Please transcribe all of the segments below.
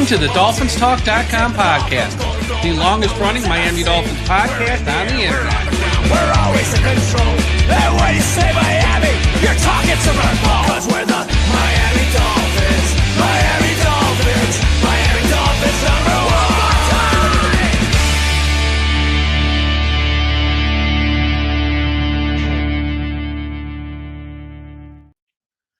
to the DolphinsTalk.com podcast, the longest-running Miami Dolphins podcast on the internet. We're always in control, and when you say Miami, you're talking to my ball. Cause we're the Miami Dolphins, Miami Dolphins, Miami Dolphins #1.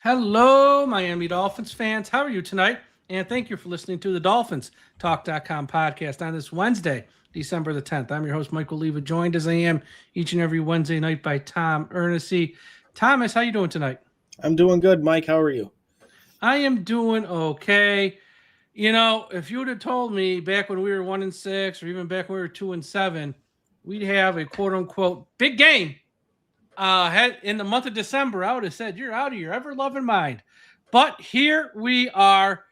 Hello, Miami Dolphins fans. How are you tonight? And thank you for listening to the DolphinsTalk.com podcast on this Wednesday, December the 10th. I'm your host, Michael Leva, joined as I am each and every Wednesday night by Tom Ernest. Thomas, how you doing tonight? I'm doing good, Mike. How are you? I am doing okay. You know, if you would have told me back when we were 1-6 or even back when we were 2-7, we'd have a quote-unquote big game in the month of December, I would have said, you're out of your ever-loving mind. But here we are.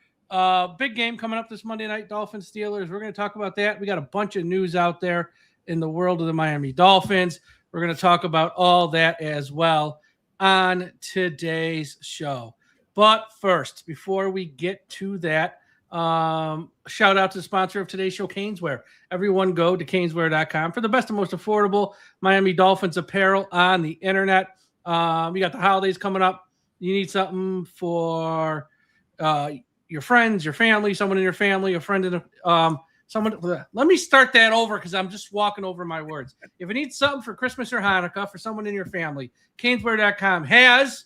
Big game coming up this Monday night, Dolphins Steelers. We're going to talk about that. We got a bunch of news out there in the world of the Miami Dolphins. We're going to talk about all that as well on today's show. But first, before we get to that, shout out to the sponsor of today's show, Caneswear. Everyone go to caneswear.com for the best and most affordable Miami Dolphins apparel on the internet. We got the holidays coming up. You need something for your friends, your family, someone in your family, a friend in someone. Let me start that over because I'm just walking over my words. If you need something for Christmas or Hanukkah for someone in your family, caneswear.com has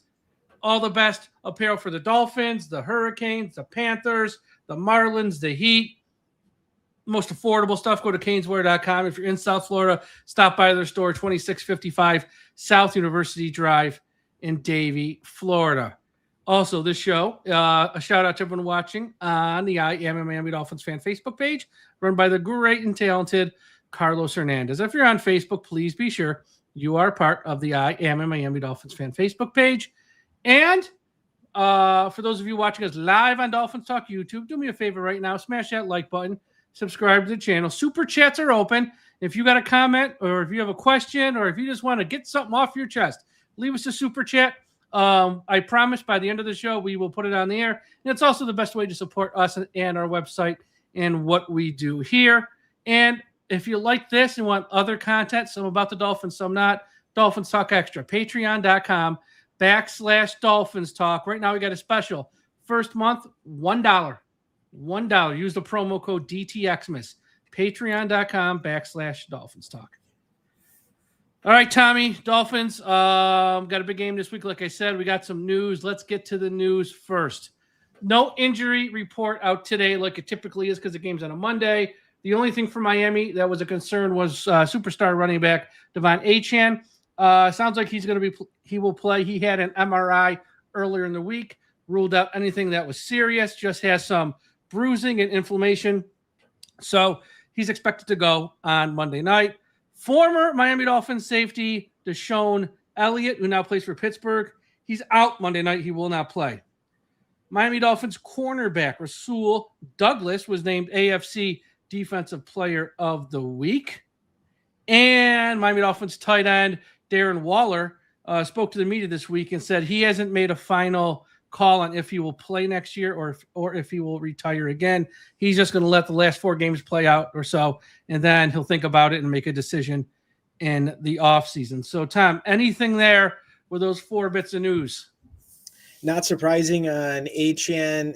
all the best apparel for the Dolphins, the Hurricanes, the Panthers, the Marlins, the Heat. Most affordable stuff, go to caneswear.com. If you're in South Florida, stop by their store, 2655 South University Drive in Davie, Florida. Also, this show, a shout out to everyone watching on the I Am a Miami Dolphins fan Facebook page, run by the great and talented Carlos Hernandez. If you're on Facebook, please be sure you are part of the I Am a Miami Dolphins fan Facebook page. And for those of you watching us live on Dolphins Talk YouTube, do me a favor right now, smash that like button, subscribe to the channel. Super chats are open. If you got a comment or if you have a question or if you just want to get something off your chest, leave us a super chat. I promise by the end of the show, we will put it on the air. And it's also the best way to support us and our website and what we do here. And if you like this and want other content, some about the Dolphins, some not, Dolphins Talk Extra, patreon.com/Dolphins Talk. Right now we got a special. First month, $1. $1. Use the promo code DTXmas. Patreon.com/Dolphins Talk. All right, Tommy, Dolphins got a big game this week. Like I said, we got some news. Let's get to the news first. No injury report out today like it typically is because the game's on a Monday. The only thing for Miami that was a concern was superstar running back Devon Achane. Sounds like he will play. He had an MRI earlier in the week, ruled out anything that was serious, just has some bruising and inflammation. So he's expected to go on Monday night. Former Miami Dolphins safety Deshaun Elliott, who now plays for Pittsburgh, he's out Monday night. He will not play. Miami Dolphins cornerback Rasul Douglas was named AFC Defensive Player of the Week. And Miami Dolphins tight end Darren Waller spoke to the media this week and said he hasn't made a final call on if he will play next year or if he will retire again. He's just going to let the last 4 games play out or so, and then he'll think about it and make a decision in the offseason. So, Tom, anything there with those 4 bits of news? Not surprising on Achane.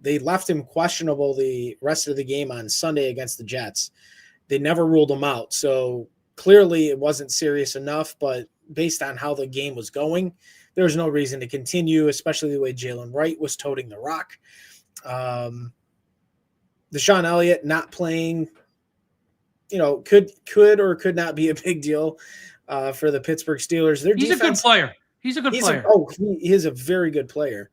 They left him questionable the rest of the game on Sunday against the Jets. They never ruled him out. So clearly it wasn't serious enough, but based on how the game was going, there's no reason to continue, especially the way Jalen Wright was toting the rock. Deshaun Elliott not playing, could or could not be a big deal for the Pittsburgh Steelers. Their He's defense, a good player. He is a very good player.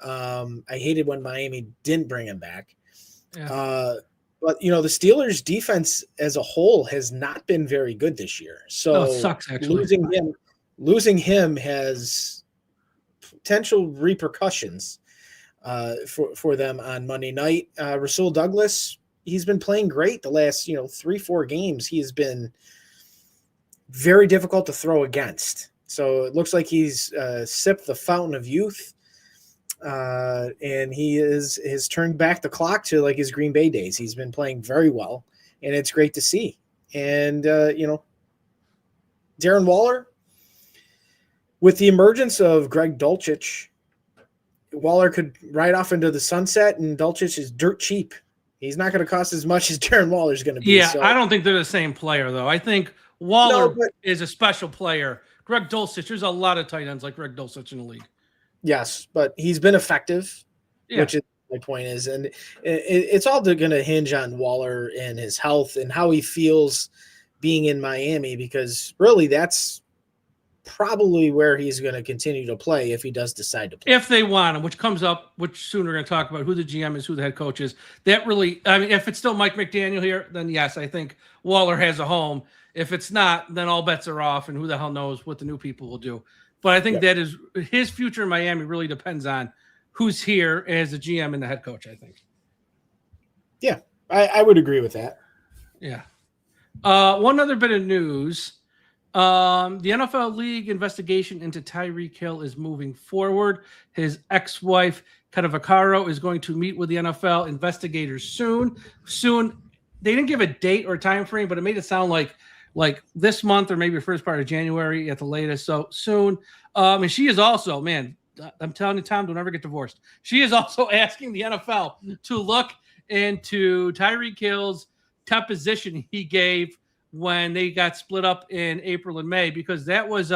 I hated when Miami didn't bring him back. Yeah. But, the Steelers' defense as a whole has not been very good this year. So it sucks, actually. Losing him has potential repercussions for them on Monday night. Rasul Douglas, he's been playing great the last 3-4 games. He has been very difficult to throw against. So it looks like he's sipped the fountain of youth. and he has turned back the clock to like his Green Bay days. He's been playing very well, and it's great to see. And Darren Waller, with the emergence of Greg Dulcich, Waller could ride off into the sunset, and Dulcich is dirt cheap. He's not going to cost as much as Darren Waller is going to be. Yeah, so. I don't think they're the same player, though. I think Waller is a special player. Greg Dulcich, there's a lot of tight ends like Greg Dulcich in the league. Yes, but he's been effective, which is my point is. And it's all going to hinge on Waller and his health and how he feels being in Miami, because really that's probably where he's going to continue to play if he does decide to play. If they want him, which comes up, which soon we're going to talk about who the GM is, who the head coach is. That really, I mean, if it's still Mike McDaniel here, then yes, I think Waller has a home. If it's not, then all bets are off, and who the hell knows what the new people will do. But I think that is his future in Miami really depends on who's here as the GM and the head coach, I think. Yeah, I would agree with that. Yeah. One other bit of news. The NFL League investigation into Tyreek Hill is moving forward. His ex-wife, Vaccaro, is going to meet with the NFL investigators soon. They didn't give a date or a time frame, but it made it sound like this month or maybe the first part of January at the latest. So soon. And she is also, man, I'm telling you, Tom, don't ever get divorced. She is also asking the NFL to look into Tyreek Hill's deposition he gave when they got split up in April and May, because that was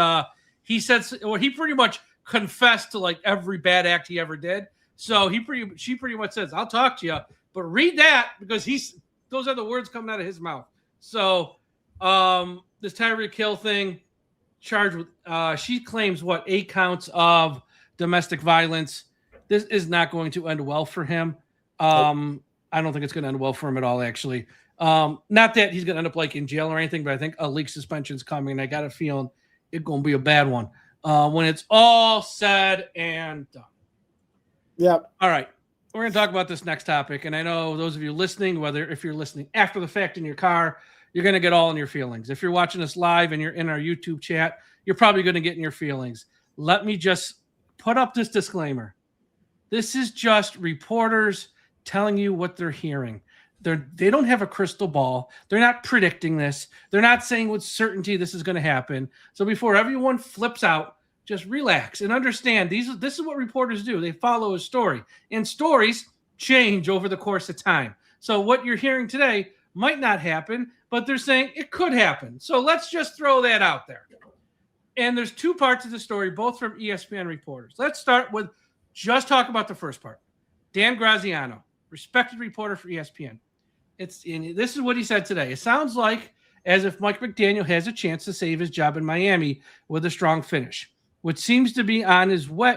he said, or he pretty much confessed to like every bad act he ever did. So she pretty much says, "I'll talk to you, but read that," because those are the words coming out of his mouth. So this Tyreek Hill thing, charged with she claims 8 counts of domestic violence. This is not going to end well for him. I don't think it's going to end well for him at all, actually. Not that he's going to end up like in jail or anything, but I think a league suspension is coming. I got a feeling it's going to be a bad one when it's all said and done. Yep. All right. We're going to talk about this next topic. And I know those of you listening, if you're listening after the fact in your car, you're going to get all in your feelings. If you're watching us live and you're in our YouTube chat, you're probably going to get in your feelings. Let me just put up this disclaimer. This is just reporters telling you what they're hearing. They don't have a crystal ball. They're not predicting this. They're not saying with certainty this is going to happen. So before everyone flips out, just relax and understand this is what reporters do. They follow a story, and stories change over the course of time. So what you're hearing today might not happen, but they're saying it could happen. So let's just throw that out there. And there's 2 parts of the story, both from ESPN reporters. Let's start with just talk about the first part. Dan Graziano, respected reporter for ESPN. This is what he said today. It sounds like as if Mike McDaniel has a chance to save his job in Miami with a strong finish, which seems to be on his way,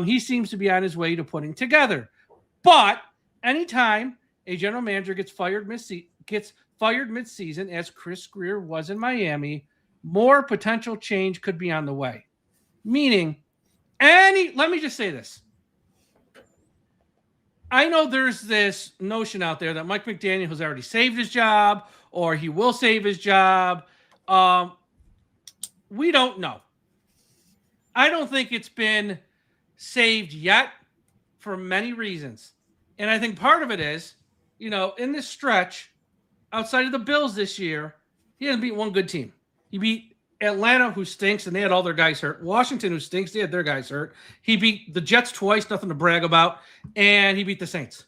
he seems to be on his way to putting together. But anytime a general manager gets fired mid-season, as Chris Greer was in Miami, more potential change could be on the way. Meaning, let me just say this. I know there's this notion out there that Mike McDaniel has already saved his job or he will save his job. We don't know. I don't think it's been saved yet for many reasons. And I think part of it is, in this stretch, outside of the Bills this year, he hasn't beat one good team. He beat Atlanta, who stinks, and they had all their guys hurt. Washington, who stinks, they had their guys hurt. He beat the Jets twice, nothing to brag about, and he beat the Saints.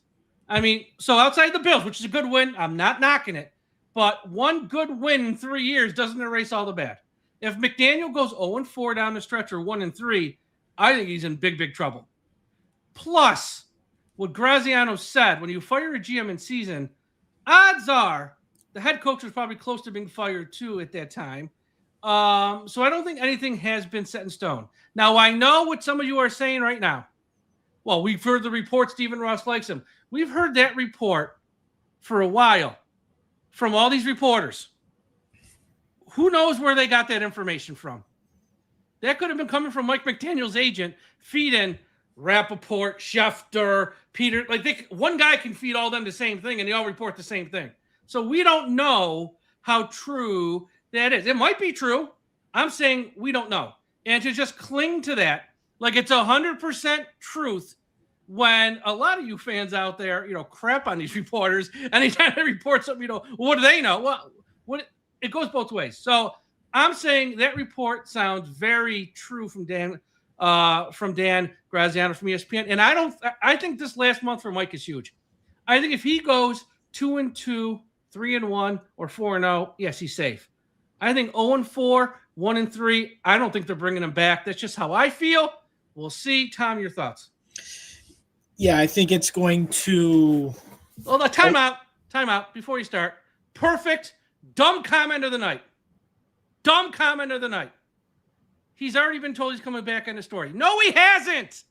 I mean, so outside the Bills, which is a good win, I'm not knocking it, but one good win in 3 years doesn't erase all the bad. If McDaniel goes 0-4 down the stretch or 1-3, I think he's in big, big trouble. Plus, what Graziano said, when you fire a GM in season, odds are the head coach was probably close to being fired too at that time. So I don't think anything has been set in stone. Now, I know what some of you are saying right now. Well, we've heard the report Stephen Ross likes him. We've heard that report for a while from all these reporters. Who knows where they got that information from? That could have been coming from Mike McDaniel's agent, feeding Rappaport, Schefter, Peter. One guy can feed all them the same thing, and they all report the same thing. So we don't know how true that is. It might be true. I'm saying we don't know. And to just cling to that Like it's 100% truth when a lot of you fans out there, crap on these reporters. Anytime they report something, what do they know? Well, it goes both ways. So I'm saying that report sounds very true from Dan Graziano from ESPN. And I think this last month for Mike is huge. I think if he goes 2-2, 3-1, or 4-0, yes, he's safe. I think 0-4, 1-3. I don't think they're bringing him back. That's just how I feel. We'll see. Tom, your thoughts? Yeah, I think it's going to. Well, the timeout before you start. Perfect. Dumb comment of the night. Dumb comment of the night. He's already been told he's coming back on the story. No, he hasn't.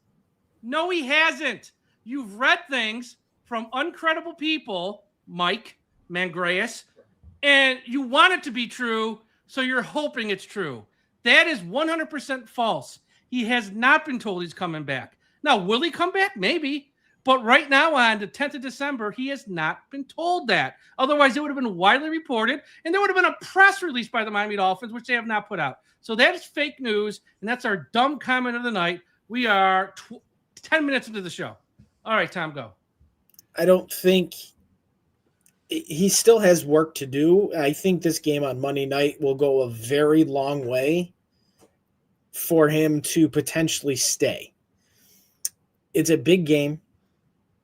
No, he hasn't. You've read things from uncredible people, Mike Mangreas, and you want it to be true, so you're hoping it's true. That is 100% false. He has not been told he's coming back. Now, will he come back? Maybe. But right now, on the 10th of December, he has not been told that. Otherwise, it would have been widely reported, and there would have been a press release by the Miami Dolphins, which they have not put out. So that is fake news, and that's our dumb comment of the night. We are 10 minutes into the show. All right, Tom, go. I don't think he still has work to do. I think this game on Monday night will go a very long way for him to potentially stay. It's a big game.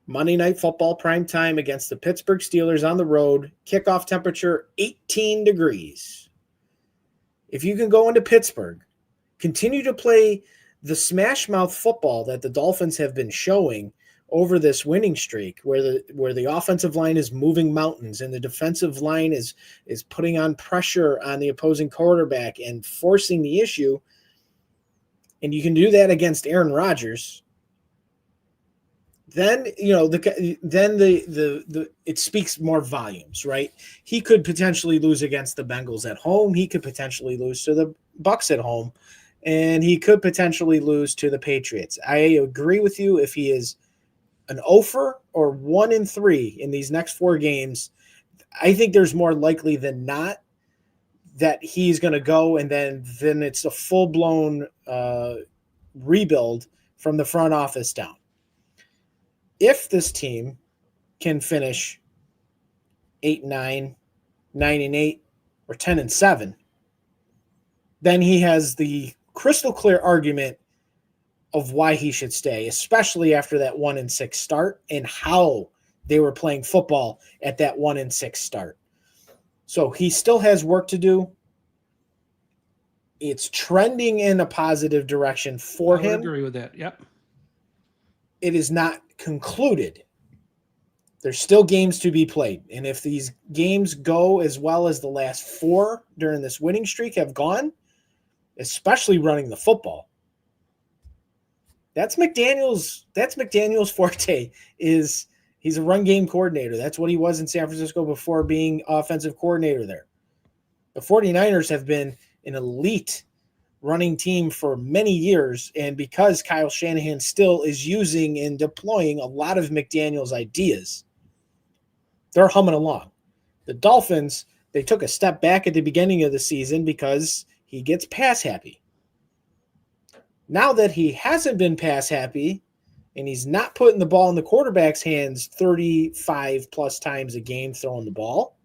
Monday Night Football prime time against the Pittsburgh Steelers on the road. Kickoff temperature 18 degrees. If you can go into Pittsburgh, continue to play the smash mouth football that the Dolphins have been showing over this winning streak, where the offensive line is moving mountains and the defensive line is putting on pressure on the opposing quarterback and forcing the issue, and you can do that against Aaron Rodgers, then it speaks more volumes, right? He could potentially lose against the Bengals at home. He could potentially lose to the Bucs at home, and he could potentially lose to the Patriots. I agree with you. If he is an 0-for or 1-3 in these next 4 games, I think there's more likely than not that he's going to go, and then it's a full-blown rebuild from the front office down. If this team can finish 8-9, 9-8, or 10-7, then he has the crystal clear argument of why he should stay, especially after that 1-6 start and how they were playing football at that 1-6 start. So he still has work to do. It's trending in a positive direction for him. I would agree with that. Yep. It is not concluded. There's still games to be played. And if these games go as well as the last 4 during this winning streak have gone, especially running the football, that's McDaniel's forte. He's a run game coordinator. That's what he was in San Francisco before being offensive coordinator there. The 49ers have been an elite running team for many years, and because Kyle Shanahan still is using and deploying a lot of McDaniel's ideas, they're humming along. The Dolphins, they took a step back at the beginning of the season because he gets pass happy. Now that he hasn't been pass happy and he's not putting the ball in the quarterback's hands 35 plus times a game throwing the ball,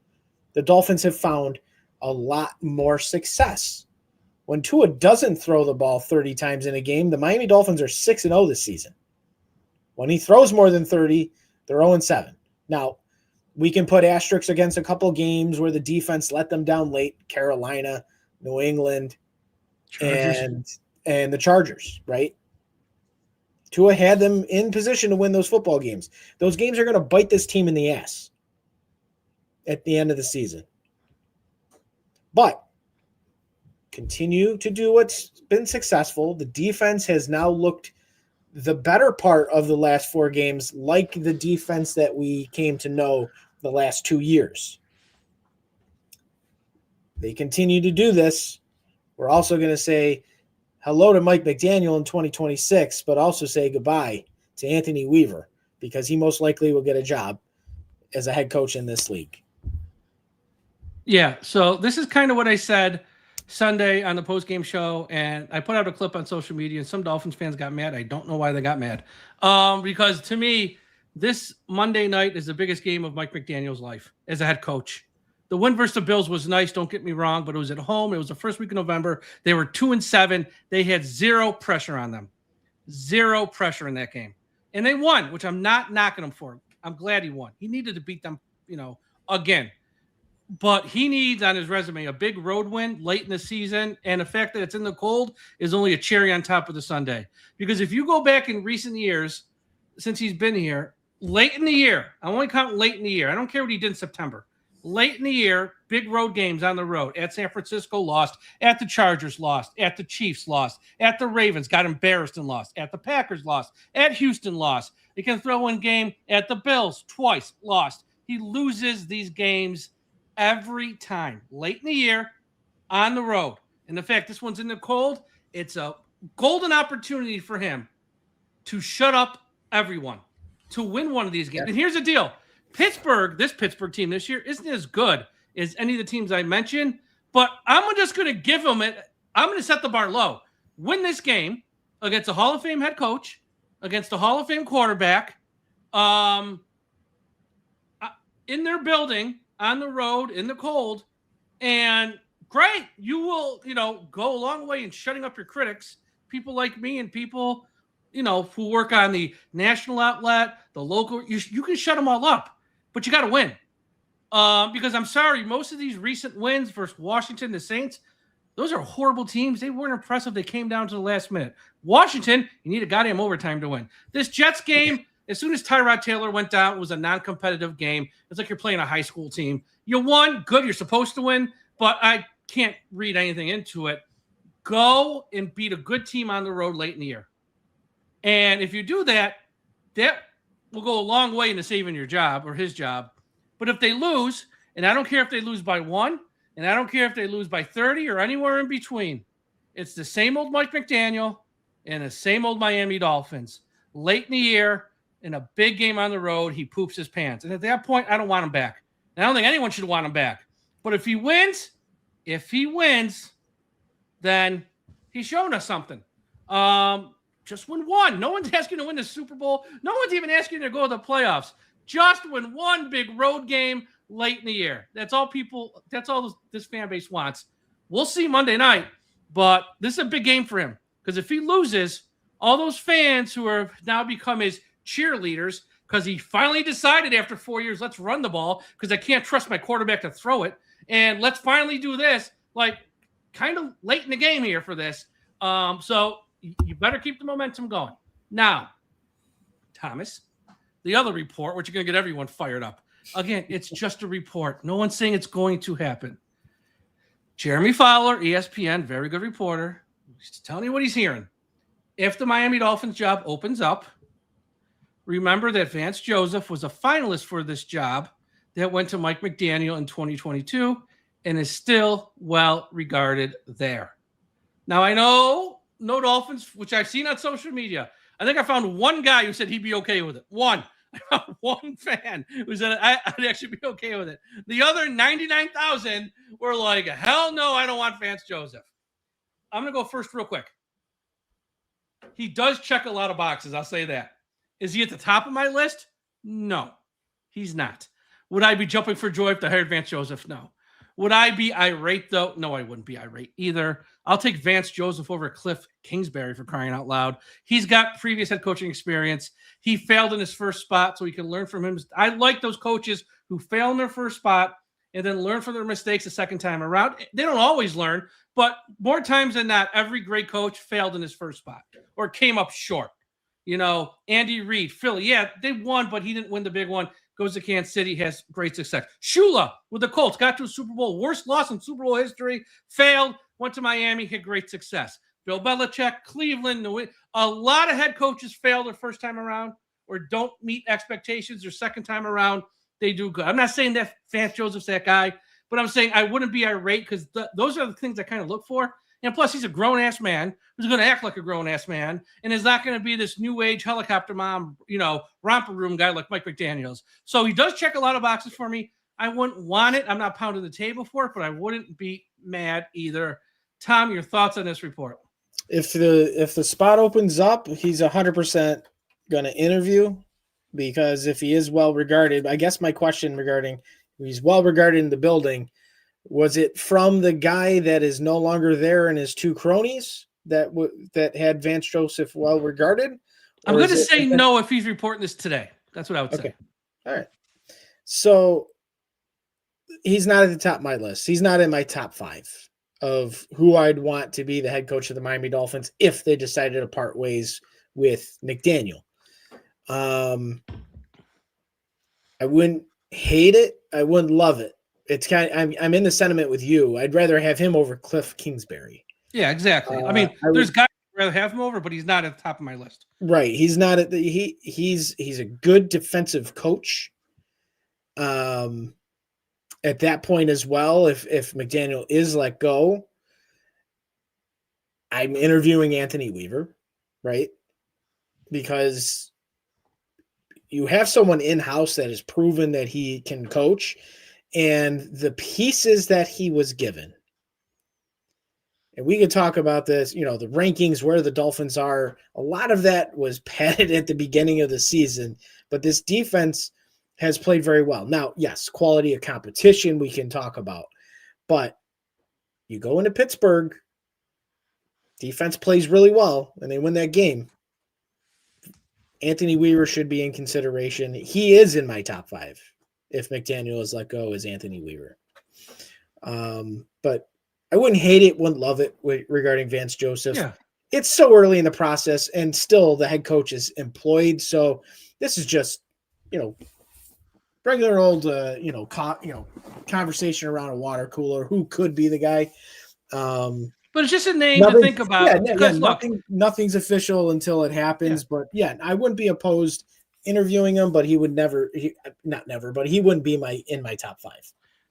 the Dolphins have found a lot more success. When Tua doesn't throw the ball 30 times in a game, the Miami Dolphins are 6-0 this season. When he throws more than 30, they're 0-7. Now, we can put asterisks against a couple games where the defense let them down late, Carolina, New England, and the Chargers, right? Tua had them in position to win those football games. Those games are going to bite this team in the ass at the end of the season. But continue to do what's been successful. The defense has now looked the better part of the last 4 games, like the defense that we came to know the last 2 years. They continue to do this. We're also going to say hello to Mike McDaniel in 2026, but also say goodbye to Anthony Weaver because he most likely will get a job as a head coach in this league. Yeah, so this is kind of what I said Sunday on the post-game show, and I put out a clip on social media, and some Dolphins fans got mad. I don't know why they got mad. Because to me, this Monday night is the biggest game of Mike McDaniel's life as a head coach. The win versus the Bills was nice, don't get me wrong, but it was at home. It was the first week of November. They were 2-7. They had zero pressure on them. Zero pressure in that game. And they won, which I'm not knocking him for. I'm glad he won. He needed to beat them, again. But he needs on his resume a big road win late in the season, and the fact that it's in the cold is only a cherry on top of the sundae. Because if you go back in recent years, since he's been here, late in the year, I only count late in the year. I don't care what he did in September. Late in the year, big road games on the road. At San Francisco, lost. At the Chargers, lost. At the Chiefs, lost. At the Ravens, got embarrassed and lost. At the Packers, lost. At Houston, lost. He can throw in game at the Bills, twice, lost. He loses these games every time. Late in the year, on the road. And the fact this one's in the cold, it's a golden opportunity for him to shut up everyone, to win one of these games. Yeah. And here's the deal. This Pittsburgh team this year isn't as good as any of the teams I mentioned, but I'm just going to give them it. I'm going to set the bar low. Win this game against a Hall of Fame head coach, against a Hall of Fame quarterback, in their building, on the road, in the cold, and great. You will, go a long way in shutting up your critics, people like me and people, who work on the national outlet, the local. You can shut them all up. But you got to win. Because I'm sorry, most of these recent wins versus Washington, the Saints, those are horrible teams. They weren't impressive. They came down to the last minute. Washington, you need a goddamn overtime to win. This Jets game, as soon as Tyrod Taylor went down, it was a non-competitive game. It's like you're playing a high school team. You won, good, you're supposed to win, but I can't read anything into it. Go and beat a good team on the road late in the year. And if you do that, that will go a long way into saving your job or his job. But if they lose, and I don't care if they lose by 1, and I don't care if they lose by 30 or anywhere in between, it's the same old Mike McDaniel and the same old Miami Dolphins. Late in the year, in a big game on the road, he poops his pants. And at that point, I don't want him back. And I don't think anyone should want him back. But if he wins, then he's shown us something. Just win one. No one's asking to win the Super Bowl. No one's even asking to go to the playoffs. Just win one big road game late in the year. That's all this fan base wants. We'll see Monday night, but this is a big game for him. Because if he loses, all those fans who have now become his cheerleaders, because he finally decided after 4 years, let's run the ball, because I can't trust my quarterback to throw it. And let's finally do this, like kind of late in the game here for this. So you better keep the momentum going. Now, Thomas, the other report, which you're going to get everyone fired up. Again, it's just a report. No one's saying it's going to happen. Jeremy Fowler, ESPN, very good reporter. He's telling you what he's hearing. If the Miami Dolphins job opens up, remember that Vance Joseph was a finalist for this job that went to Mike McDaniel in 2022 and is still well regarded there. Now, I know no Dolphins, which I've seen on social media. I think I found one guy who said he'd be okay with it. One fan who said I'd actually be okay with it. The other 99,000 were like, hell no, I don't want Vance Joseph. I'm going to go first real quick. He does check a lot of boxes. I'll say that. Is he at the top of my list? No, he's not. Would I be jumping for joy if they hired Vance Joseph? No. Would I be irate, though? No, I wouldn't be irate either. I'll take Vance Joseph over Cliff Kingsbury, for crying out loud. He's got previous head coaching experience. He failed in his first spot, so we can learn from him. I like those coaches who fail in their first spot and then learn from their mistakes the second time around. They don't always learn, but more times than not, every great coach failed in his first spot or came up short. Andy Reid, Philly, yeah, they won, but he didn't win the big one. Goes to Kansas City, has great success. Shula with the Colts, got to a Super Bowl, worst loss in Super Bowl history, failed, went to Miami, had great success. Bill Belichick, Cleveland, a lot of head coaches fail their first time around or don't meet expectations their second time around. They do good. I'm not saying that Vance Joseph's that guy, but I'm saying I wouldn't be irate because those are the things I kind of look for. And plus, he's a grown-ass man who's going to act like a grown-ass man and is not going to be this new age helicopter mom, romper room guy like Mike McDaniels. So he does check a lot of boxes for me. I wouldn't want it. I'm not pounding the table for it, but I wouldn't be mad either. Tom, your thoughts on this report? If the spot opens up, he's 100% going to interview, because if he is well regarded, I guess my question regarding if he's well regarded in the building, was it from the guy that is no longer there and his two cronies that had Vance Joseph well regarded? I'm going to say no if he's reporting this today. That's what I would say. Okay. All right. So he's not at the top of my list. He's not in my top 5 of who I'd want to be the head coach of the Miami Dolphins if they decided to part ways with McDaniel. I wouldn't hate it. I wouldn't love it. It's I'm in the sentiment with you. I'd rather have him over Cliff Kingsbury. Yeah, exactly. I mean, there's guys I'd rather have him over, but he's not at the top of my list. Right. He's not at the he's a good defensive coach. At that point as well, if McDaniel is let go, I'm interviewing Anthony Weaver, right? Because you have someone in-house that has proven that he can coach, and the pieces that he was given. And we could talk about this, you know, the rankings, where the Dolphins are. A lot of that was padded at the beginning of the season, but this defense has played very well. Now, yes, quality of competition we can talk about, but you go into Pittsburgh, defense plays really well, and they win that game. Anthony Weaver should be in consideration. He is in my top 5 if McDaniel is let go, as Anthony Weaver. But I wouldn't hate it, wouldn't love it regarding Vance Joseph. Yeah. It's so early in the process, and still the head coach is employed. So this is just, you know, regular old, conversation around a water cooler. Who could be the guy? But it's just a name to think about. Nothing's official until it happens. Yeah. But yeah, I wouldn't be opposed interviewing him, but he would but he wouldn't be in my top 5.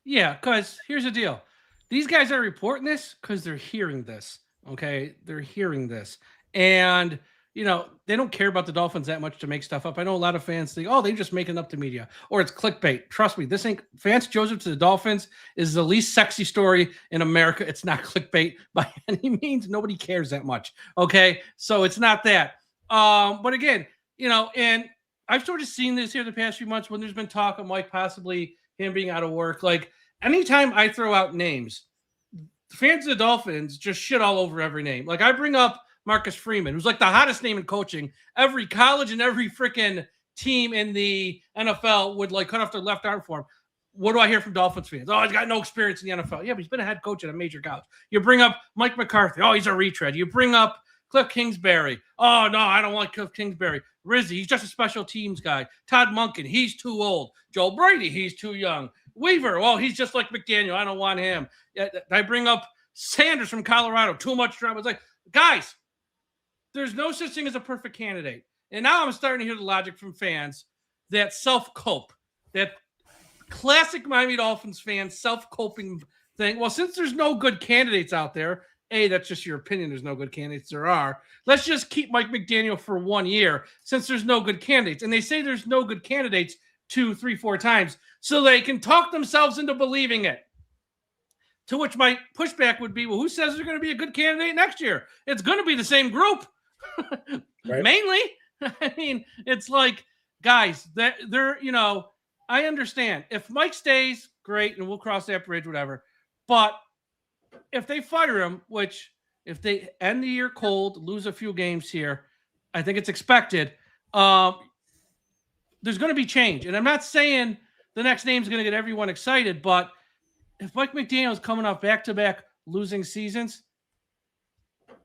Yeah, because here's the deal. These guys are reporting this because they're hearing this. Okay, they're hearing this. And you know, they don't care about the Dolphins that much to make stuff up. I know a lot of fans think, oh, they're just making up to media, or it's clickbait. Trust me, this ain't Vance Joseph to the Dolphins is the least sexy story in America. It's not clickbait by any means. Nobody cares that much. Okay. So it's not that. But again, you know, and I've sort of seen this here the past few months when there's been talk of Mike possibly him being out of work. Like anytime I throw out names, fans of the Dolphins just shit all over every name. Like I bring up Marcus Freeman, who's like the hottest name in coaching. Every college and every freaking team in the NFL would like cut off their left arm for him. What do I hear from Dolphins fans? Oh, he's got no experience in the NFL. Yeah, but he's been a head coach at a major college. You bring up Mike McCarthy. Oh, he's a retread. You bring up Cliff Kingsbury. Oh, no, I don't want Cliff Kingsbury. Rizzi, he's just a special teams guy. Todd Monken, he's too old. Joe Brady, he's too young. Weaver, well, he's just like McDaniel. I don't want him. I bring up Sanders from Colorado. Too much drama. It's like, guys, there's no such thing as a perfect candidate. And now I'm starting to hear the logic from fans that self-cope, that classic Miami Dolphins fans self-coping thing. Well, since there's no good candidates out there, A, that's just your opinion. There's no good candidates. There are. Let's just keep Mike McDaniel for 1 year since there's no good candidates. And they say there's no good candidates 2, 3, 4 times so they can talk themselves into believing it. To which my pushback would be, well, who says they're going to be a good candidate next year? It's going to be the same group. Right. Mainly. I mean, it's like, guys, they're, you know, I understand. If Mike stays, great, and we'll cross that bridge, whatever. But if they fire him, which if they end the year cold, lose a few games here, I think it's expected, there's going to be change. And I'm not saying the next name is going to get everyone excited, but if Mike McDaniel is coming off back-to-back losing seasons,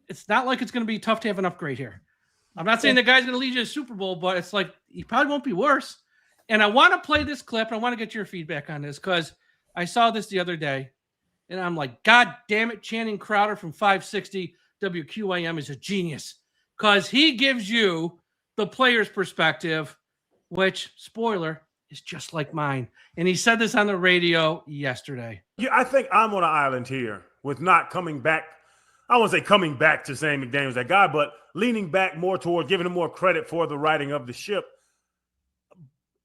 it's not like it's going to be tough to have an upgrade here. I'm not saying the guy's going to lead you to the Super Bowl, but it's like he probably won't be worse. And I want to play this clip, and I want to get your feedback on this because I saw this the other day, and I'm like, God damn it, Channing Crowder from 560 WQAM is a genius because he gives you the player's perspective, which, spoiler, is just like mine. And he said this on the radio yesterday. Yeah, I think I'm on an island here with not coming back. I won't say coming back to saying McDaniel's that guy, but leaning back more toward giving him more credit for the writing of the ship.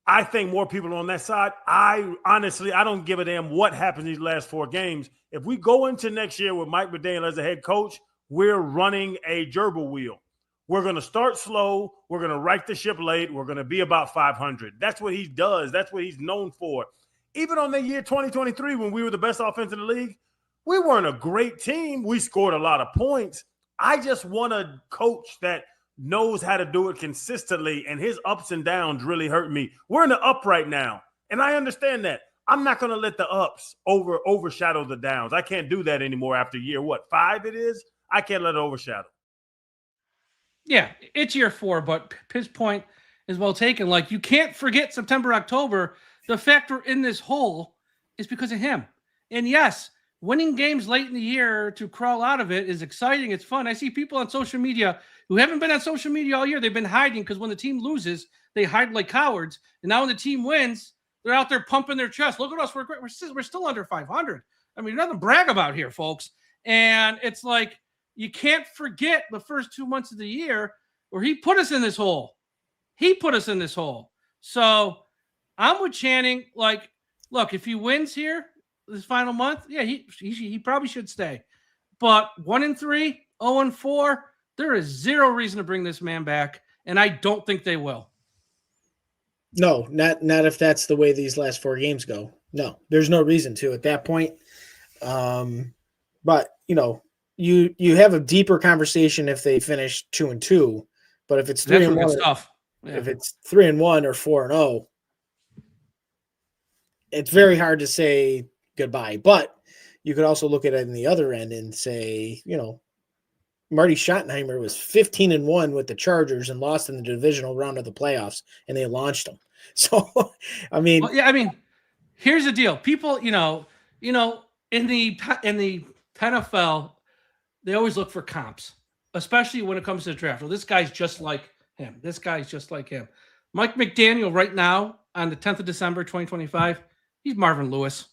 I think more people are on that side. I don't give a damn what happens these last 4 games. If we go into next year with Mike McDaniel as a head coach, we're running a gerbil wheel. We're going to start slow. We're going to right the ship late. We're going to be about 500. That's what he does. That's what he's known for. Even on the year 2023, when we were the best offense in the league, we weren't a great team. We scored a lot of points. I just want a coach that knows how to do it consistently, and his ups and downs really hurt me. We're in the up right now, and I understand that. I'm not going to let the ups overshadow the downs. I can't do that anymore after year, 5 it is? I can't let it overshadow. Yeah, it's year 4, but his point is well taken. Like, you can't forget September, October. The fact we're in this hole is because of him. And yes, winning games late in the year to crawl out of it is exciting. It's fun. I see people on social media who haven't been on social media all year. They've been hiding because when the team loses, they hide like cowards. And now when the team wins, they're out there pumping their chest. Look at us. We're great. We're still under 500. I mean, nothing to brag about here, folks. And it's like, you can't forget the first 2 months of the year where he put us in this hole. He put us in this hole. So I'm with Channing. Like, look, if he wins here this final month, yeah, he probably should stay. But 1-3, 0-4, there is zero reason to bring this man back, and I don't think they will. No, not if that's the way these last 4 games go. No, there's no reason to at that point. But you have a deeper conversation if they finish 2-2. But if it's 3-1, if it's 3-1 or 4-0, it's very hard to say goodbye. But you could also look at it in the other end and say, Marty Schottenheimer was 15-1 with the Chargers and lost in the divisional round of the playoffs, and they launched them. So, I mean, here's the deal. People, in the NFL, they always look for comps, especially when it comes to the draft. Well, this guy's just like him. This guy's just like him. Mike McDaniel right now on the 10th of December, 2025, he's Marvin Lewis.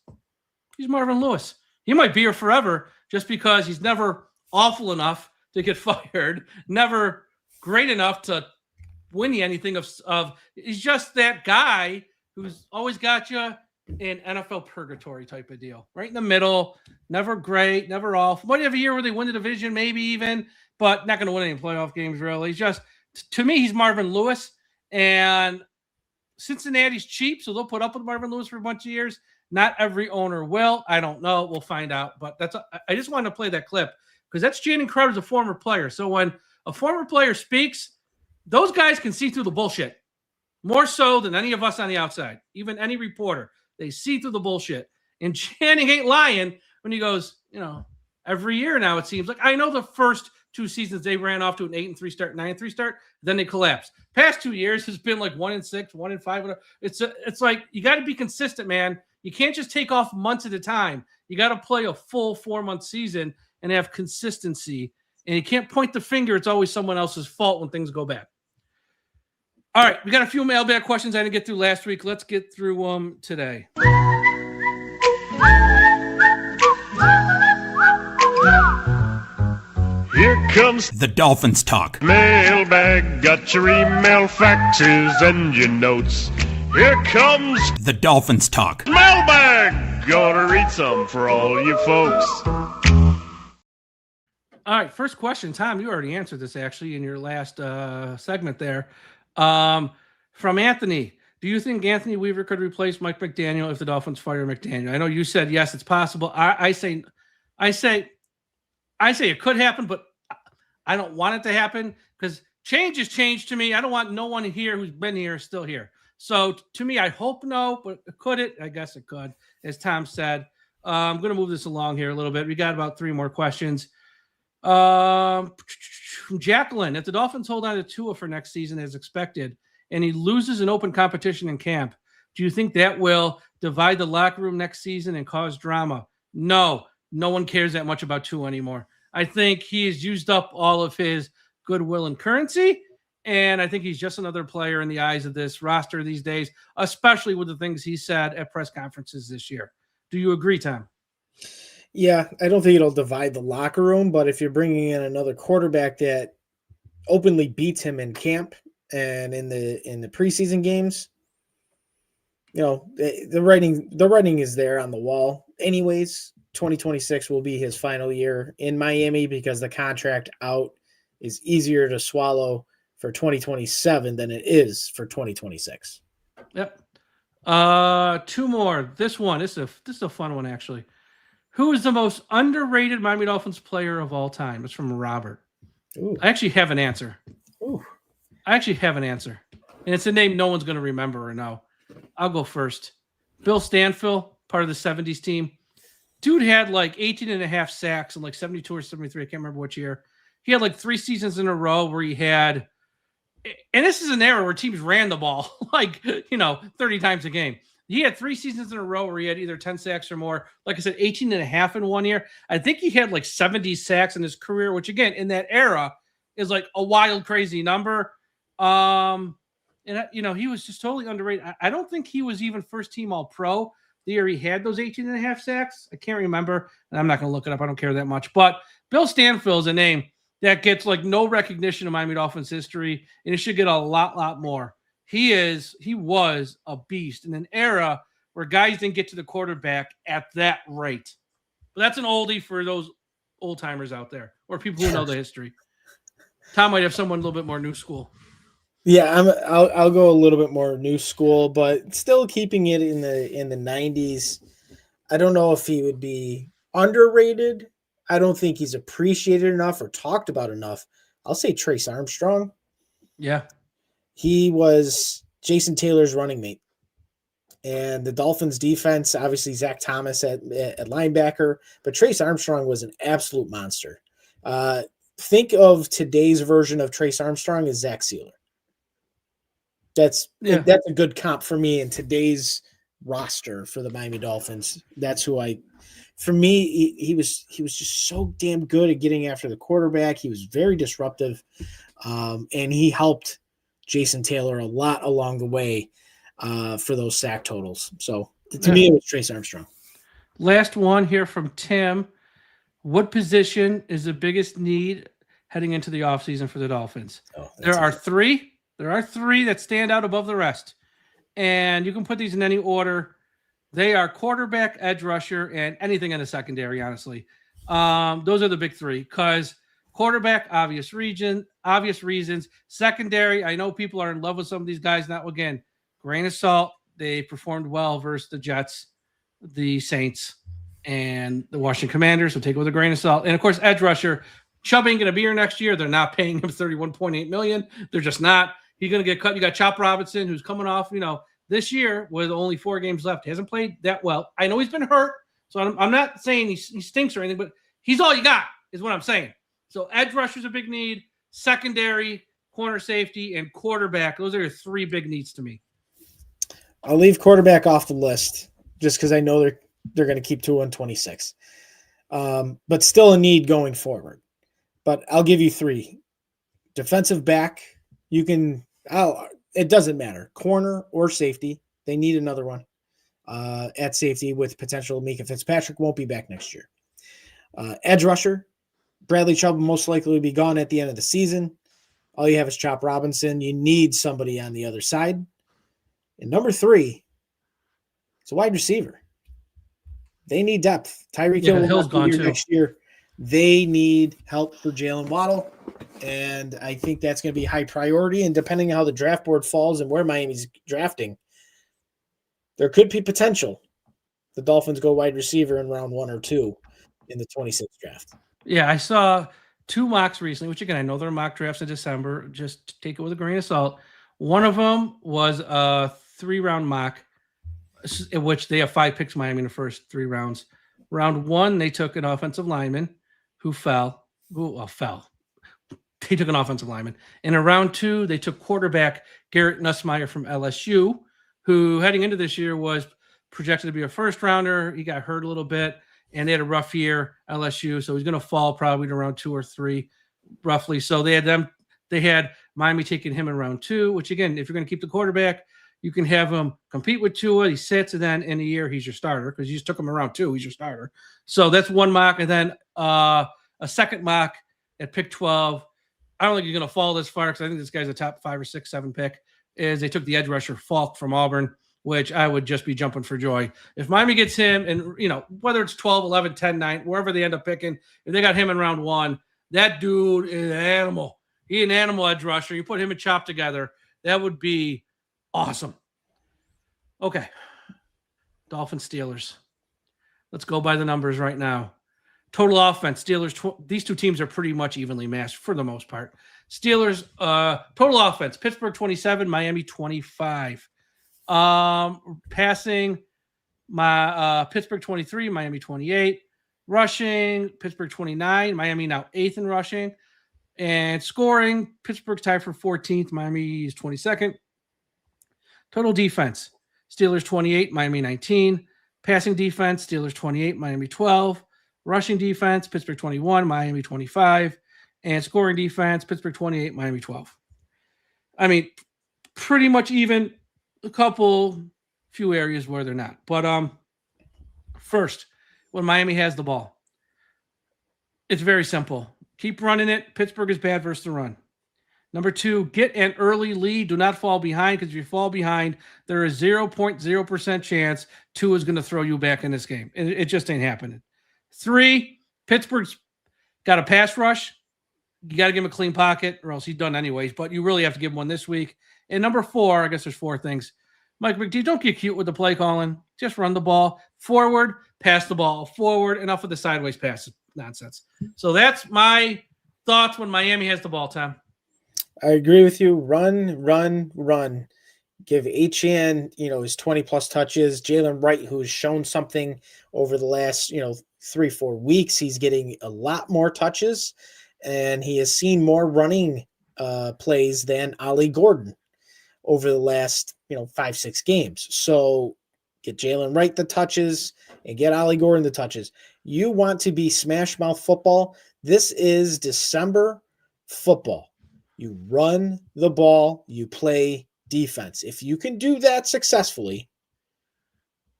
He's Marvin Lewis. He might be here forever just because he's never awful enough to get fired, never great enough to win you anything of he's just that guy who's always got you in NFL purgatory type of deal, right in the middle, never great, never off. Might have a year where they win the division, maybe even, but not going to win any playoff games really. He's just, to me, he's Marvin Lewis, and Cincinnati's cheap, so they'll put up with Marvin Lewis for a bunch of years. Not every owner will. I don't know. We'll find out. But I just wanted to play that clip because that's Channing Crowder's a former player. So when a former player speaks, those guys can see through the bullshit more so than any of us on the outside, even any reporter. They see through the bullshit. And Channing ain't lying when he goes, every year now it seems like. I know the first 2 seasons they ran off to an 8-3 start, 9-3 start, then they collapsed. Past 2 years has been like 1-6, 1-5. It's like you got to be consistent, man. You can't just take off months at a time. You got to play a full 4-month season and have consistency. And you can't point the finger. It's always someone else's fault when things go bad. All right, we got a few mailbag questions I didn't get through last week. Let's get through them today. Here comes the Dolphins Talk. Mailbag, got your email, faxes, and your notes. Here comes the Dolphins Talk. Mailbag, gonna read some for all you folks. All right, first question. Tom, you already answered this actually in your last segment there. From Anthony. Do you think Anthony Weaver could replace Mike McDaniel if the Dolphins fire McDaniel? I know you said yes, it's possible. I say it could happen, but I don't want it to happen because change is change to me. I don't want no one here who's been here still here. So to me, I hope no, but could it? I guess it could, as Tom said. I'm going to move this along here a little bit. We got about 3 more questions. Jacqueline, if the Dolphins hold on to Tua for next season as expected, and he loses an open competition in camp, do you think that will divide the locker room next season and cause drama? No one cares that much about Tua anymore. I think he has used up all of his goodwill and currency, and I think he's just another player in the eyes of this roster these days, especially with the things he said at press conferences this year. Do you agree, Tom? Yeah, I don't think it'll divide the locker room, but if you're bringing in another quarterback that openly beats him in camp and in the preseason games, the writing is there on the wall. Anyways, 2026 will be his final year in Miami because the contract out is easier to swallow for 2027 than it is for 2026. Yep. Two more. This is a fun one actually. Who is the most underrated Miami Dolphins player of all time? It's from Robert. Ooh. I actually have an answer. Ooh. And it's a name no one's going to remember or know. I'll go first. Bill Stanfill, part of the 70s team. Dude had like 18 and a half sacks in like 72 or 73. I can't remember which year. He had like 3 seasons in a row where he had, and this is an era where teams ran the ball like, 30 times a game. He had 3 seasons in a row where he had either 10 sacks or more. Like I said, 18 and a half in one year. I think he had like 70 sacks in his career, which again, in that era is like a wild, crazy number. And he was just totally underrated. I don't think he was even first team all pro the year he had those 18 and a half sacks. I can't remember. And I'm not going to look it up. I don't care that much. But Bill Stanfill is a name that gets like no recognition in Miami Dolphins history. And it should get a lot more. He was a beast in an era where guys didn't get to the quarterback at that rate. But that's an oldie for those old timers out there or people who know the history. Tom might have someone a little bit more new school. Yeah, I'll go a little bit more new school, but still keeping it in the 90s. I don't know if he would be underrated. I don't think he's appreciated enough or talked about enough. I'll say Trace Armstrong. Yeah. He was Jason Taylor's running mate. And the Dolphins defense, obviously Zach Thomas at linebacker, but Trace Armstrong was an absolute monster. Think of today's version of Trace Armstrong as Zach Sealer. That's a good comp for me in today's roster for the Miami Dolphins. That's who for me, he was just so damn good at getting after the quarterback. He was very disruptive, and he helped Jason Taylor a lot along the way for those sack totals. So to me, it was Trace Armstrong. Last one here from Tim. What position is the biggest need heading into the offseason for the Dolphins? There are three that stand out above the rest. And you can put these in any order. They are quarterback, edge rusher, and anything in the secondary, honestly. Those are the big three because quarterback, obvious reasons. Secondary, I know people are in love with some of these guys. Now, again, grain of salt. They performed well versus the Jets, the Saints, and the Washington Commanders. So take it with a grain of salt. And, of course, edge rusher. Chubb ain't going to be here next year. They're not paying him $31.8 million. They're just not. He's going to get cut. You got Chop Robinson, who's coming off, this year with only 4 games left. He hasn't played that well. I know he's been hurt, so I'm not saying he stinks or anything, but he's all you got is what I'm saying. So edge rusher's a big need, secondary, corner safety, and quarterback. Those are your 3 big needs to me. I'll leave quarterback off the list just because I know they're going to keep Tua in 26. But still a need going forward. But I'll give you 3. Defensive back, it doesn't matter. Corner or safety, they need another one at safety with potential. Mika Fitzpatrick won't be back next year. Edge rusher, Bradley Chubb will most likely be gone at the end of the season. All you have is Chop Robinson. You need somebody on the other side. And number 3, it's a wide receiver. They need depth. Tyreek Hill will not be here next year. They need help for Jalen Waddle. And I think that's going to be high priority. And depending on how the draft board falls and where Miami's drafting, there could be potential. The Dolphins go wide receiver in round 1 or 2 in the 26th draft. Yeah, I saw 2 mocks recently, which again, I know they're mock drafts in December. Just take it with a grain of salt. One of them was a 3-round mock, in which they have 5 picks Miami in the first 3 rounds. Round 1, they took an offensive lineman who fell. They took an offensive lineman. And in round 2, they took quarterback Garrett Nussmeier from LSU, who heading into this year was projected to be a first rounder. He got hurt a little bit, and they had a rough year, LSU. So he's going to fall probably to round 2 or 3, roughly. So they had Miami taking him in round 2, which again, if you're going to keep the quarterback, you can have him compete with Tua. He sits, and then in a year, he's your starter because you just took him in round 2. He's your starter. So that's one mock. And then a second mock at pick 12. I don't think you're going to fall this far because I think this guy's a top 5 or 6, 7 pick. Is they took the edge rusher Falk from Auburn, which I would just be jumping for joy. If Miami gets him, and whether it's 12, 11, 10, 9, wherever they end up picking, if they got him in round 1, that dude is an animal. He's an animal edge rusher. You put him and Chop together, that would be awesome. Okay. Dolphins, Steelers. Let's go by the numbers right now. Total offense, Steelers. These two teams are pretty much evenly matched for the most part. Steelers, total offense, Pittsburgh 27, Miami 25. Passing, Pittsburgh 23, Miami 28. Rushing, Pittsburgh 29, Miami now 8th in rushing. And scoring, Pittsburgh tied for 14th, Miami is 22nd. Total defense, Steelers 28, Miami 19. Passing defense, Steelers 28, Miami 12. Rushing defense, Pittsburgh 21, Miami 25. And scoring defense, Pittsburgh 28, Miami 12. I mean, pretty much even. A few areas where they're not. But first, when Miami has the ball, it's very simple. Keep running it. Pittsburgh is bad versus the run. Number 2, get an early lead. Do not fall behind, because if you fall behind, there is 0.0% chance Tua is going to throw you back in this game. It just ain't happening. 3, Pittsburgh's got a pass rush. You got to give him a clean pocket, or else he's done anyways, but you really have to give him one this week. And number 4, I guess there's 4 things. Mike McD, don't get cute with the play calling. Just run the ball. Forward, pass the ball. Forward, enough of the sideways pass nonsense. So that's my thoughts when Miami has the ball, Tom. I agree with you. Run, run, run. Give Achane, his 20-plus touches. Jalen Wright, who's shown something over the last, 3-4 weeks. He's getting a lot more touches, and he has seen more running plays than Ollie Gordon over the last, 5-6 games. So get Jalen Wright the touches and get Ollie Gordon the touches. You want to be smash mouth football. This is December football. You run the ball, you play defense. If you can do that successfully,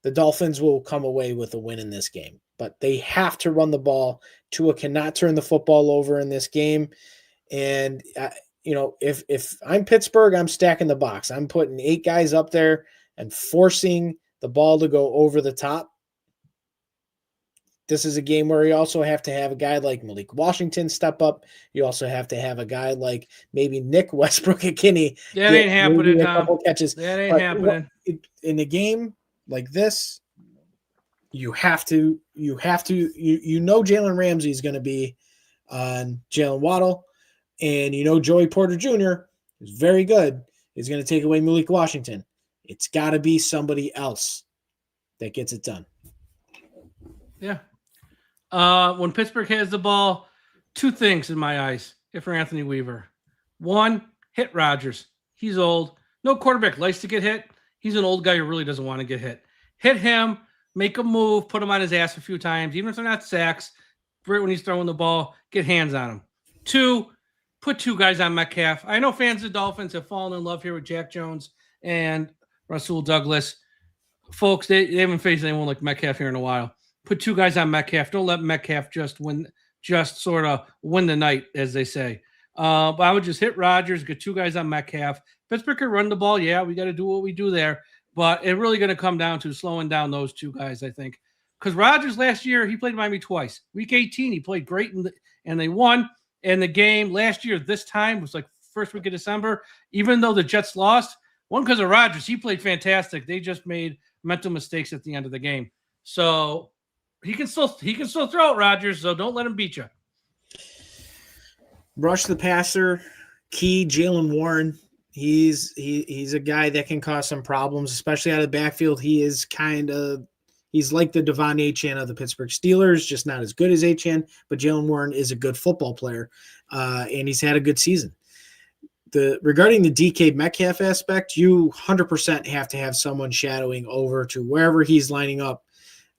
the Dolphins will come away with a win in this game. But they have to run the ball. Tua cannot turn the football over in this game. And if I'm Pittsburgh, I'm stacking the box. I'm putting 8 guys up there and forcing the ball to go over the top. This is a game where you also have to have a guy like Malik Washington step up. You also have to have a guy like maybe Nick Westbrook-Ikhine. That ain't happening, Tom. Couple catches. That ain't happening. In a game like this, you know Jalen Ramsey is going to be on Jalen Waddle, and Joey Porter Jr., who's very good, is going to take away Malik Washington. It's got to be somebody else that gets it done. Yeah. When Pittsburgh has the ball, 2 things in my eyes for Anthony Weaver. 1, hit Rodgers. He's old. No quarterback likes to get hit. He's an old guy who really doesn't want to get hit. Hit him, make a move, put him on his ass a few times, even if they're not sacks. Right when he's throwing the ball, get hands on him. 2, put 2 guys on Metcalf. I know fans of the Dolphins have fallen in love here with Jack Jones and Rasul Douglas. Folks, they haven't faced anyone like Metcalf here in a while. Put 2 guys on Metcalf. Don't let Metcalf just sort of win the night, as they say. But I would just hit Rodgers, get 2 guys on Metcalf. Pittsburgh can run the ball. Yeah, we got to do what we do there. But it's really going to come down to slowing down those 2 guys, I think. Because Rodgers last year, he played Miami twice. Week 18, he played great, and they won. And the game last year, this time, was like first week of December. Even though the Jets lost, one because of Rodgers, he played fantastic. They just made mental mistakes at the end of the game. So he can still throw it, Rodgers, so don't let him beat you. Rush the passer, key Jalen Warren. He's a guy that can cause some problems, especially out of the backfield. He's like the Devon Achane of the Pittsburgh Steelers, just not as good as Achane, but Jalen Warren is a good football player, and he's had a good season. Regarding the DK Metcalf aspect, you 100% have to have someone shadowing over to wherever he's lining up.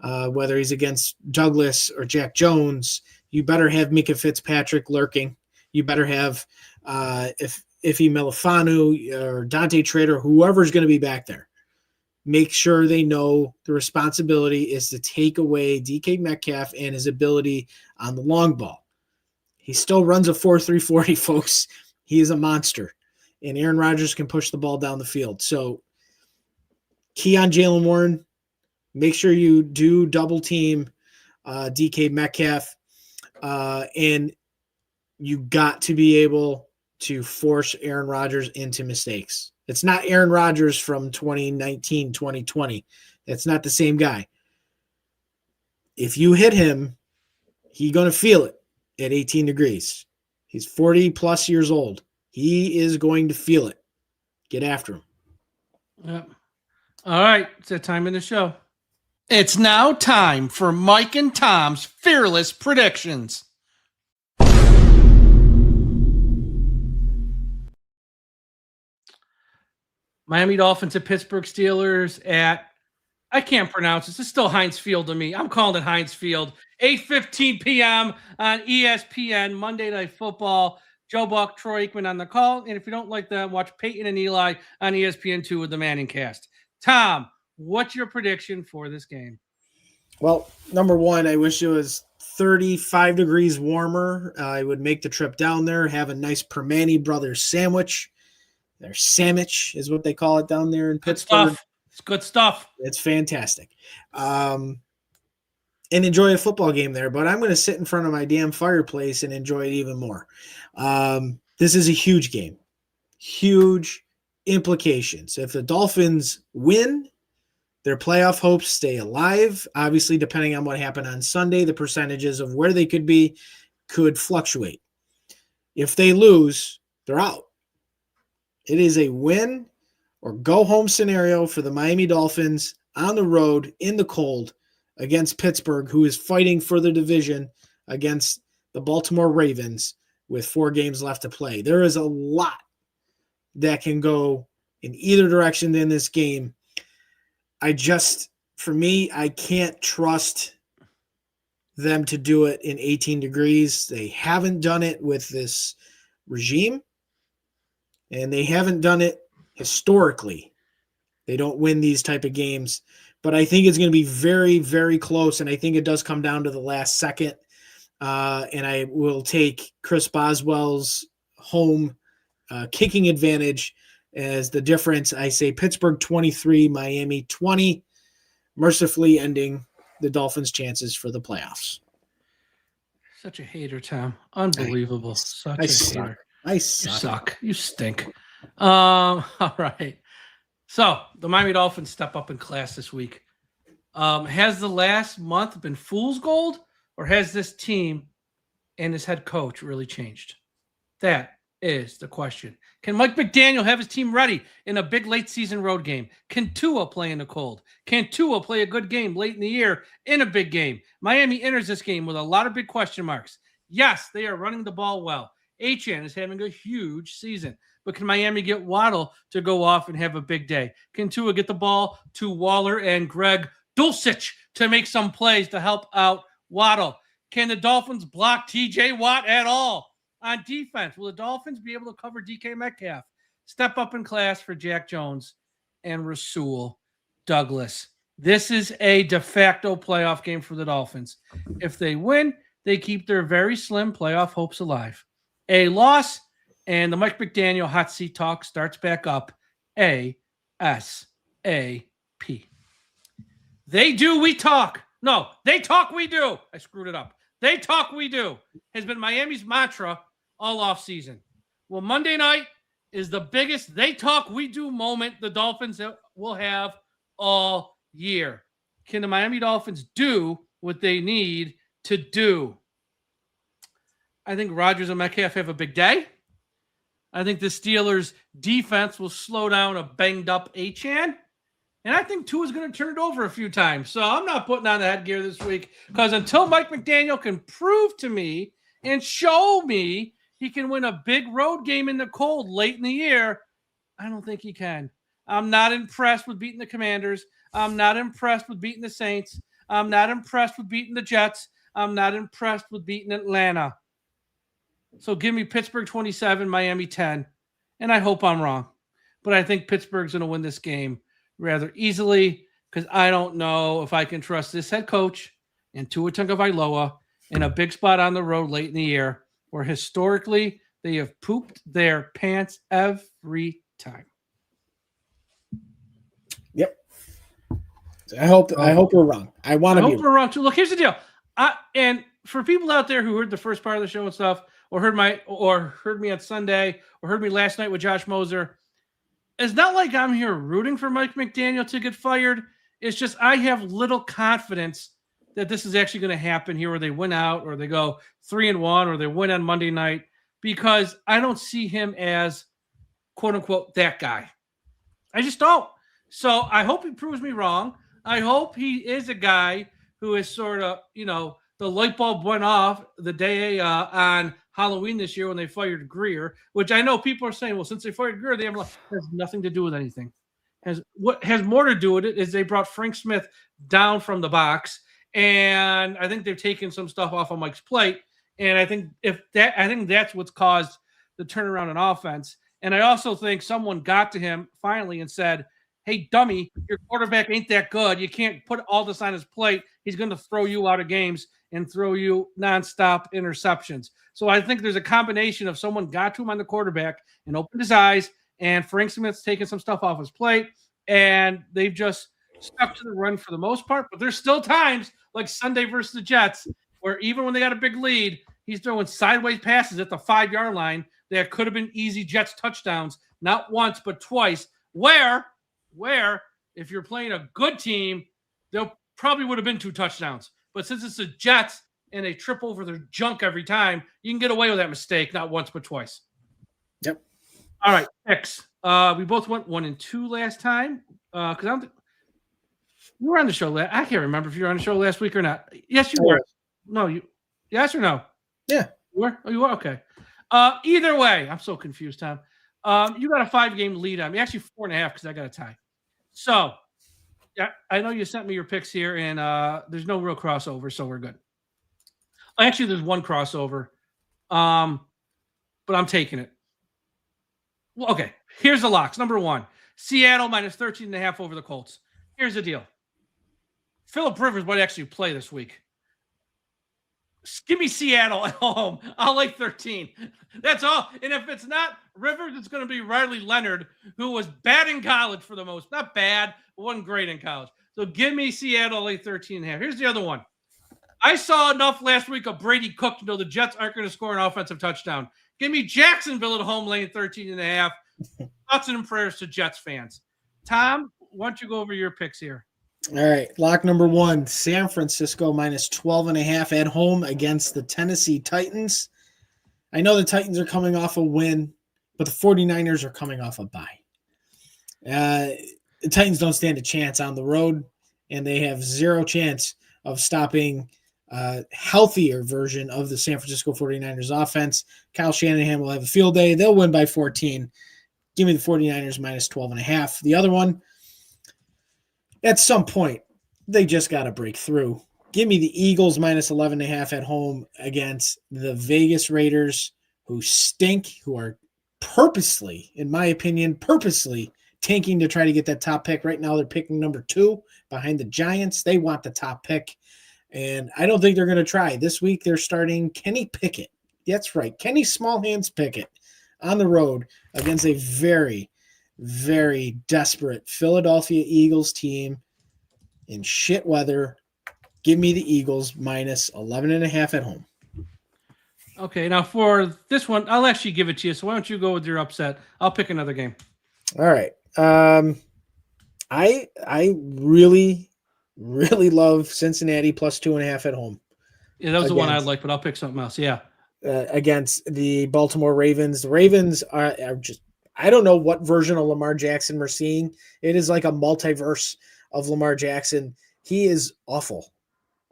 Whether he's against Douglas or Jack Jones, you better have Mika Fitzpatrick lurking. You better have Ife Melifanu or Dante Trader, whoever's going to be back there. Make sure they know the responsibility is to take away DK Metcalf and his ability on the long ball. He still runs a 4.3 40, folks. He is a monster, and Aaron Rodgers can push the ball down the field. So key on Jaylen Warren. Make sure you do double team DK Metcalf. And you got to be able to force Aaron Rodgers into mistakes. It's not Aaron Rodgers from 2019, 2020. That's not the same guy. If you hit him, he's going to feel it at 18 degrees. He's 40 plus years old. He is going to feel it. Get after him. Yep. All right. It's that time in the show. It's now time for Mike and Tom's Fearless Predictions. Miami Dolphins at Pittsburgh Steelers at, I can't pronounce this. It's still Heinz Field to me. I'm calling it Heinz Field. 8:15 p.m. on ESPN, Monday Night Football. Joe Buck, Troy Aikman on the call. And if you don't like that, watch Peyton and Eli on ESPN2 with the Manning Cast. Tom, what's your prediction for this game? Well, number one, I wish it was 35 degrees warmer. I would make the trip down there, have a nice Permane Brothers sandwich. Their sandwich is what they call it down there in Pittsburgh. It's good stuff. It's fantastic. And enjoy a football game there, but I'm going to sit in front of my damn fireplace and enjoy it even more. This is a huge game. Huge implications. If the Dolphins win, their playoff hopes stay alive. Obviously, depending on what happened on Sunday, the percentages of where they could be could fluctuate. If they lose, they're out. It is a win or go home scenario for the Miami Dolphins on the road in the cold against Pittsburgh, who is fighting for the division against the Baltimore Ravens with 4 games left to play. There is a lot that can go in either direction in this game. For me, I can't trust them to do it in 18 degrees. They haven't done it with this regime, and they haven't done it historically. They don't win these type of games, but I think it's going to be very, very close, and I think it does come down to the last second, and I will take Chris Boswell's home kicking advantage as the difference. I say Pittsburgh 23, Miami 20, mercifully ending the Dolphins' chances for the playoffs. Such a hater, Tom. Unbelievable. Such a hater. I You suck. You stink. All right. So the Miami Dolphins step up in class this week. Has the last month been fool's gold, or has this team and his head coach really changed? That is the question. Can Mike McDaniel have his team ready in a big late season road game? Can Tua play in the cold? Can Tua play a good game late in the year in a big game? Miami enters this game with a lot of big question marks. Yes, they are running the ball well. Achane is having a huge season. But can Miami get Waddle to go off and have a big day? Can Tua get the ball to Waller and Greg Dulcich to make some plays to help out Waddle? Can the Dolphins block TJ Watt at all? On defense, will the Dolphins be able to cover DK Metcalf? Step up in class for Jack Jones and Rasul Douglas. This is a de facto playoff game for the Dolphins. If they win, they keep their very slim playoff hopes alive. A loss, and the Mike McDaniel hot seat talk starts back up. ASAP. They do, we talk. No, they talk, we do. I screwed it up. They talk, we do has been Miami's mantra all offseason. Well, Monday night is the biggest they talk, we do moment the Dolphins will have all year. Can the Miami Dolphins do what they need to do? I think Rodgers and Metcalf have a big day. I think the Steelers' defense will slow down a banged-up Achane. And I think Tua's going to turn it over a few times. So I'm not putting on the headgear this week because until Mike McDaniel can prove to me and show me he can win a big road game in the cold late in the year, I don't think he can. I'm not impressed with beating the Commanders. I'm not impressed with beating the Saints. I'm not impressed with beating the Jets. I'm not impressed with beating Atlanta. So give me Pittsburgh 27, Miami 10. And I hope I'm wrong. But I think Pittsburgh's going to win this game rather easily because I don't know if I can trust this head coach and Tua Tagovailoa in a big spot on the road late in the year where historically they have pooped their pants every time. Yep. I hope we're wrong. I want to be. We're wrong too. Look, here's the deal. And for people out there who heard the first part of the show and stuff, or heard me on Sunday, or heard me last night with Josh Moser, it's not like I'm here rooting for Mike McDaniel to get fired. It's just I have little confidence that this is actually going to happen here, where they win out, or they go 3-1, or they win on Monday night, because I don't see him as quote unquote that guy. I just don't. So I hope he proves me wrong. I hope he is a guy who is sort of, the light bulb went off the day on Halloween this year when they fired Greer, which I know people are saying, well, since they fired Greer, has nothing to do with anything. What has more to do with it is they brought Frank Smith down from the box, and I think they've taken some stuff off of Mike's plate. And I think that's what's caused the turnaround in offense. And I also think someone got to him finally and said, hey, dummy, your quarterback ain't that good. You can't put all this on his plate. He's going to throw you out of games and throw you nonstop interceptions. So I think there's a combination of someone got to him on the quarterback and opened his eyes, and Frank Smith's taken some stuff off his plate, and they've just stuck to the run for the most part. But there's still times like Sunday versus the Jets where even when they got a big lead, he's throwing sideways passes at the 5-yard line that could have been easy Jets touchdowns, not once but twice, where if you're playing a good team, there probably would have been 2 touchdowns. But since it's the Jets and they trip over their junk every time, you can get away with that mistake, not once but twice. Yep. All right, X. We both went 1-2 last time. Because you were on the show I can't remember if you were on the show last week or not. Yes, you were. No, you. Yes or no? Yeah. You were? Oh, you were? Okay. Either way, I'm so confused, Tom. You got a 5-game lead on me. Actually, 4.5 because I got a tie. So, yeah, I know you sent me your picks here, and there's no real crossover, so we're good. Actually, there's one crossover, but I'm taking it. Well, okay, here's the locks. Number 1, Seattle minus 13.5 over the Colts. Here's the deal. Phillip Rivers might actually play this week. Give me Seattle at home. I'll like 13. That's all. And if it's not Rivers, it's going to be Riley Leonard, who was bad in college for the most. Not bad, but wasn't great in college. So give me Seattle like 13.5. Here's the other one. I saw enough last week of Brady Cook to know the Jets aren't going to score an offensive touchdown. Give me Jacksonville at home laying 13.5. Thoughts and prayers to Jets fans. Tom, why don't you go over your picks here? All right. Lock number 1, San Francisco minus 12.5 at home against the Tennessee Titans. I know the Titans are coming off a win, but the 49ers are coming off a bye. The Titans don't stand a chance on the road, and they have zero chance of stopping a healthier version of the San Francisco 49ers offense. Kyle Shanahan will have a field day. They'll win by 14. Give me the 49ers minus 12.5. The other one, at some point, they just got to break through. Give me the Eagles minus 11.5 at home against the Vegas Raiders, who stink, who are purposely, in my opinion, tanking to try to get that top pick. Right now, they're picking number 2 behind the Giants. They want the top pick, and I don't think they're going to try. This week, they're starting Kenny Pickett. That's right, Kenny Small Hands Pickett on the road against a very, very desperate Philadelphia Eagles team in shit weather. Give me the Eagles minus 11.5 at home. Okay, now for this one, I'll actually give it to you. So why don't you go with your upset? I'll pick another game. All right. I really, really love Cincinnati plus 2.5 at home. Yeah, that was the one I like, but I'll pick something else. Yeah. Against the Baltimore Ravens. The Ravens are just, I don't know what version of Lamar Jackson we're seeing. It is like a multiverse of Lamar Jackson. He is awful.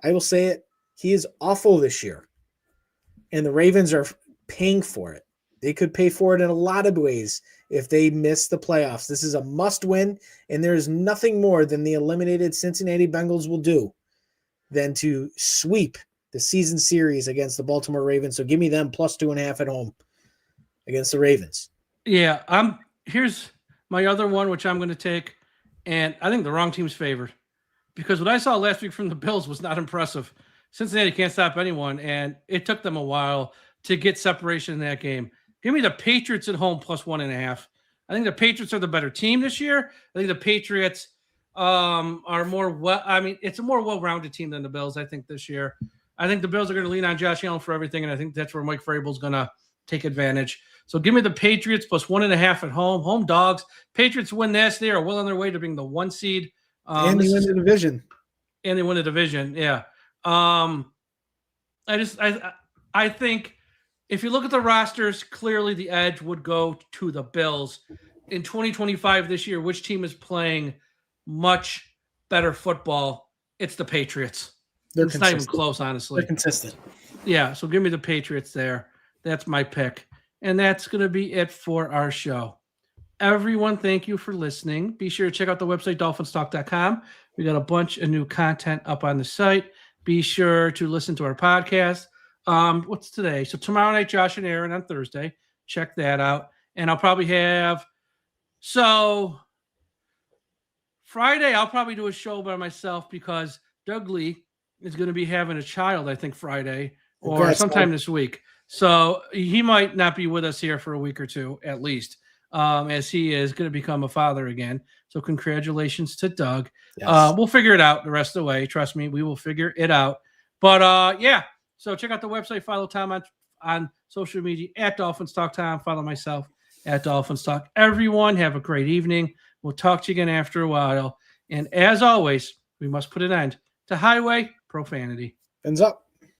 I will say it. He is awful this year. And the Ravens are paying for it. They could pay for it in a lot of ways if they miss the playoffs. This is a must win, and there is nothing more than the eliminated Cincinnati Bengals will do than to sweep the season series against the Baltimore Ravens. So give me them plus 2.5 at home against the Ravens. Yeah, here's my other one, which I'm going to take, and I think the wrong team's favored because what I saw last week from the Bills was not impressive. Cincinnati can't stop anyone, and it took them a while to get separation in that game. Give me the Patriots at home plus 1.5. I think the Patriots are the better team this year. I think the Patriots are more well. I mean, it's a more well-rounded team than the Bills, I think, this year. I think the Bills are going to lean on Josh Allen for everything, and I think that's where Mike Vrabel's going to take advantage. So give me the Patriots plus 1.5 at home. Home dogs. Patriots win this. They are well on their way to being the 1 seed. And they win the division. And they win the division, yeah. I think if you look at the rosters, clearly the edge would go to the Bills. In 2025 this year, which team is playing much better football? It's the Patriots. It's not even close, honestly. They're consistent. Yeah, so give me the Patriots there. That's my pick. And that's going to be it for our show. Everyone, thank you for listening. Be sure to check out the website, DolphinsTalk.com. We got a bunch of new content up on the site. Be sure to listen to our podcast. What's today? So tomorrow night, Josh and Aaron on Thursday. Check that out. And I'll probably have... So Friday, I'll probably do a show by myself because Doug Lee is going to be having a child, I think, Friday or sometime this week. So he might not be with us here for a week or two, at least, as he is going to become a father again. So congratulations to Doug. Yes. We'll figure it out the rest of the way. Trust me, we will figure it out. But, yeah, so check out the website. Follow Tom on social media at Dolphins Talk Tom. Follow myself at Dolphins Talk. Everyone, have a great evening. We'll talk to you again after a while. And as always, we must put an end to highway profanity. Fins up.